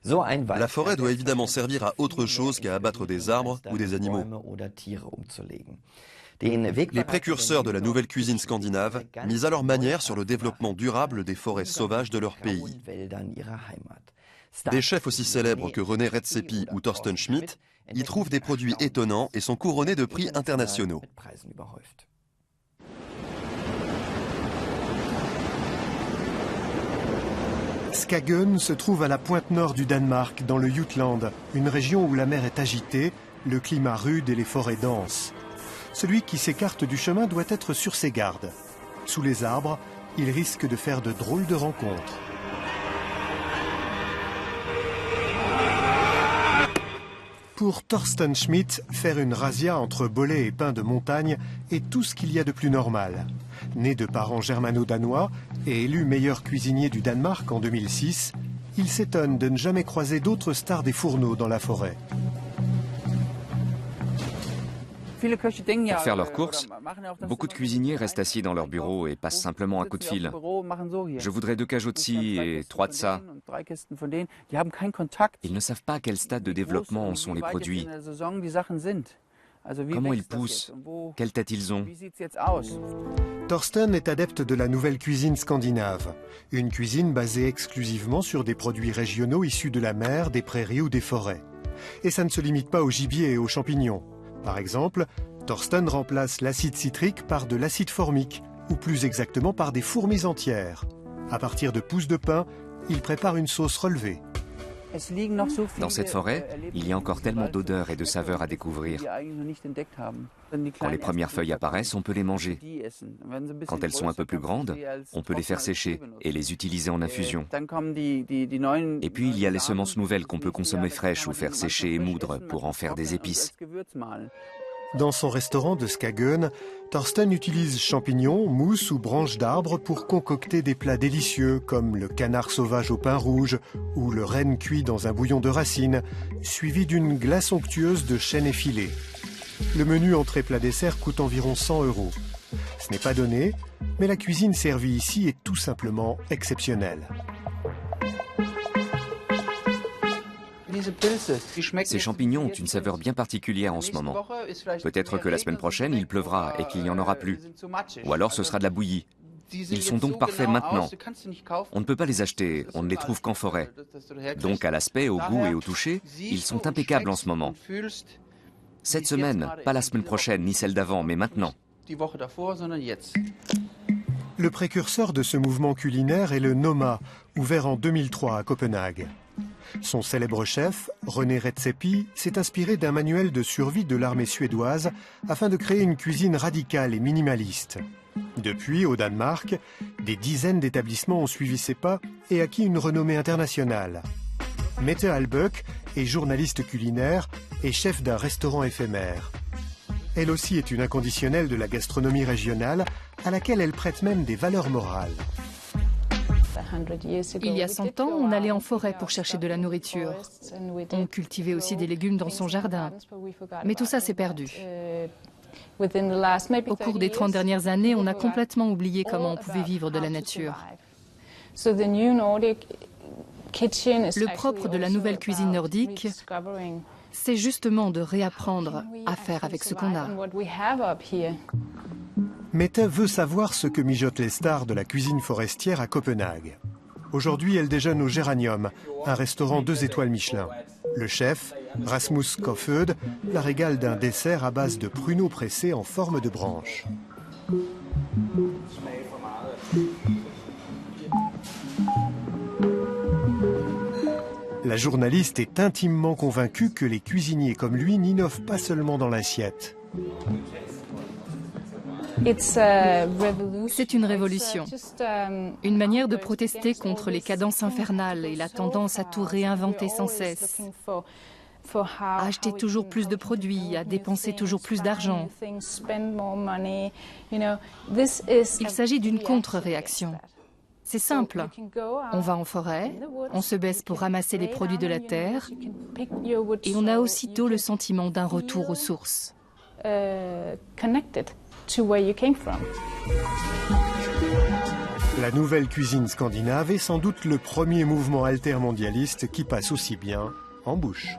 La forêt doit évidemment servir à autre chose qu'à abattre des arbres ou des animaux. Les précurseurs de la nouvelle cuisine scandinave misent à leur manière sur le développement durable des forêts sauvages de leur pays. Des chefs aussi célèbres que René Redzepi ou Thorsten Schmidt y trouvent des produits étonnants et sont couronnés de prix internationaux. Skagen se trouve à la pointe nord du Danemark, dans le Jutland, une région où la mer est agitée, le climat rude et les forêts denses. Celui qui s'écarte du chemin doit être sur ses gardes. Sous les arbres, il risque de faire de drôles de rencontres. Pour Thorsten Schmidt, faire une razzia entre bolets et pins de montagne est tout ce qu'il y a de plus normal. Né de parents germano-danois et élu meilleur cuisinier du Danemark en 2006, il s'étonne de ne jamais croiser d'autres stars des fourneaux dans la forêt. Pour faire leurs courses, beaucoup de cuisiniers restent assis dans leur bureau et passent simplement un coup de fil. Je voudrais 2 cajots de ci et 3 de ça. Ils ne savent pas à quel stade de développement en sont les produits. Comment ils poussent? Quelle tête ils ont? Thorsten est adepte de la nouvelle cuisine scandinave. Une cuisine basée exclusivement sur des produits régionaux issus de la mer, des prairies ou des forêts. Et ça ne se limite pas au gibier et aux champignons. Par exemple, Thorsten remplace l'acide citrique par de l'acide formique, ou plus exactement par des fourmis entières. À partir de pousses de pin, il prépare une sauce relevée. Dans cette forêt, il y a encore tellement d'odeurs et de saveurs à découvrir. Quand les premières feuilles apparaissent, on peut les manger. Quand elles sont un peu plus grandes, on peut les faire sécher et les utiliser en infusion. Et puis il y a les semences nouvelles qu'on peut consommer fraîches ou faire sécher et moudre pour en faire des épices. Dans son restaurant de Skagen, Thorsten utilise champignons, mousses ou branches d'arbres pour concocter des plats délicieux comme le canard sauvage au pain rouge ou le renne cuit dans un bouillon de racines, suivi d'une glace onctueuse de chêne effilé. Le menu entrée-plat-dessert coûte environ 100 €. Ce n'est pas donné, mais la cuisine servie ici est tout simplement exceptionnelle. Ces champignons ont une saveur bien particulière en ce moment. Peut-être que la semaine prochaine, il pleuvra et qu'il n'y en aura plus. Ou alors ce sera de la bouillie. Ils sont donc parfaits maintenant. On ne peut pas les acheter, on ne les trouve qu'en forêt. Donc à l'aspect, au goût et au toucher, ils sont impeccables en ce moment. Cette semaine, pas la semaine prochaine ni celle d'avant, mais maintenant. Le précurseur de ce mouvement culinaire est le Noma, ouvert en 2003 à Copenhague. Son célèbre chef, René Redzepi, s'est inspiré d'un manuel de survie de l'armée suédoise afin de créer une cuisine radicale et minimaliste. Depuis, au Danemark, des dizaines d'établissements ont suivi ses pas et acquis une renommée internationale. Mette Albøk est journaliste culinaire et chef d'un restaurant éphémère. Elle aussi est une inconditionnelle de la gastronomie régionale à laquelle elle prête même des valeurs morales. Il y a 100 ans, on allait en forêt pour chercher de la nourriture. On cultivait aussi des légumes dans son jardin. Mais tout ça s'est perdu. Au cours des 30 dernières années, on a complètement oublié comment on pouvait vivre de la nature. Le propre de la nouvelle cuisine nordique, c'est justement de réapprendre à faire avec ce qu'on a. Mette veut savoir ce que mijotent les stars de la cuisine forestière à Copenhague. Aujourd'hui, elle déjeune au Géranium, un restaurant 2 étoiles Michelin. Le chef, Rasmus Kofoed, la régale d'un dessert à base de pruneaux pressés en forme de branche. La journaliste est intimement convaincue que les cuisiniers comme lui n'innovent pas seulement dans l'assiette. C'est une révolution, une manière de protester contre les cadences infernales et la tendance à tout réinventer sans cesse, à acheter toujours plus de produits, à dépenser toujours plus d'argent. Il s'agit d'une contre-réaction. C'est simple, on va en forêt, on se baisse pour ramasser les produits de la terre et on a aussitôt le sentiment d'un retour aux sources. La nouvelle cuisine scandinave est sans doute le premier mouvement altermondialiste qui passe aussi bien en bouche.